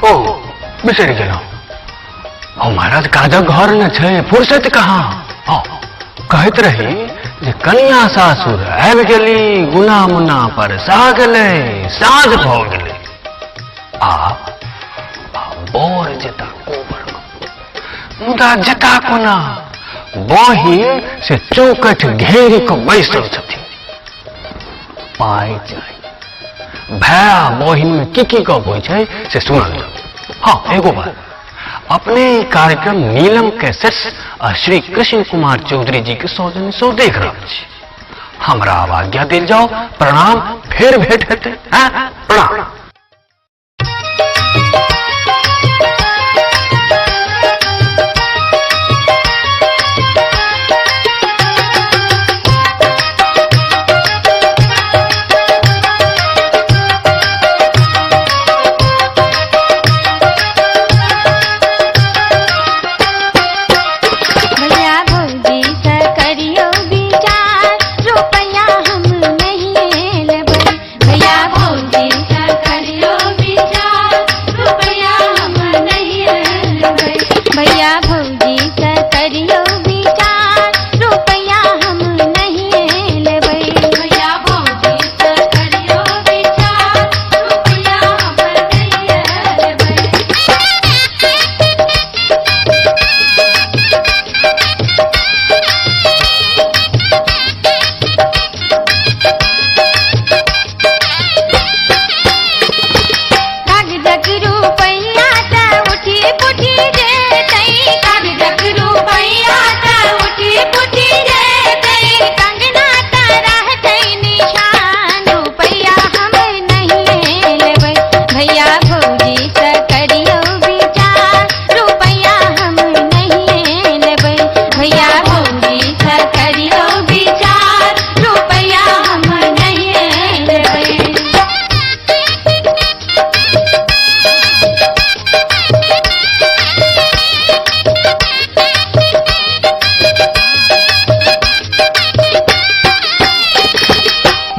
ओ बिसर गेलो। ओ महाराज काजक घर न छे, फुर्सत कहाँ। कहत रही जे कन्या सासुर आबि गेली, गुना मुना पर सा गेले, साँझ भ गेले। आ बोर जता कोबर मुदा जता कोना बहिन से चौकठ घेर के बैसल छथिन। पाई जाय भाया बहिन में की गप होइ छै से सुनल जाओ। हाँ एगो बात, अपने कार्यक्रम नीलम कैसेट्स श्री कृष्ण कुमार चौधरी जी के सौजन्य से देख रहा छी। हमरा आज्ञा दिल जाओ। प्रणाम, फिर भेंट हेतै। प्रणाम।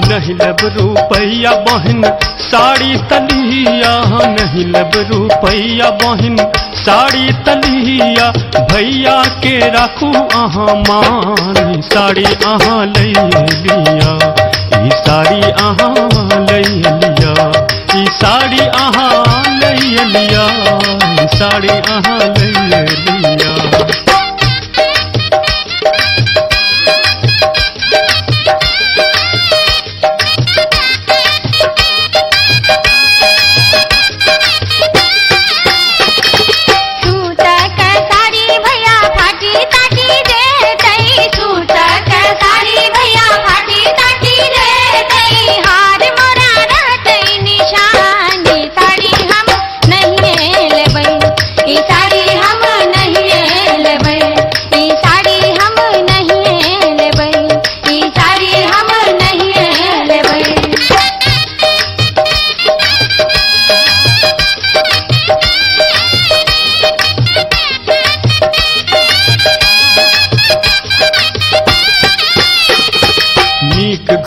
नहीं लब रुपैया बहन साड़ी तलिया, नहीं लब रुपैया बहन साड़ी तलिया। भैया के राखू अहाँ मान, साड़ी अहाँ ले लिया, ई साड़ी अहाँ ले लिया, ई साड़ी अहाँ ले लिया, ई साड़ी अहाँ ले लिया।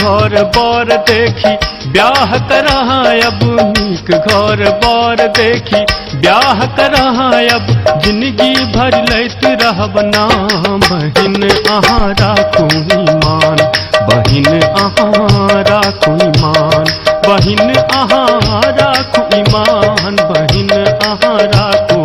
घर बार देखी ब्याह करह अब, नीक घर बार देखी ब्याह करह अब। जिंदगी भर लैत रहब नाम, बहिन अहाँ राखू ईमान, बहिन अहाँ राखू ईमान, बहिन अहाँ राखू ईमान, बहिन अहाँ राखू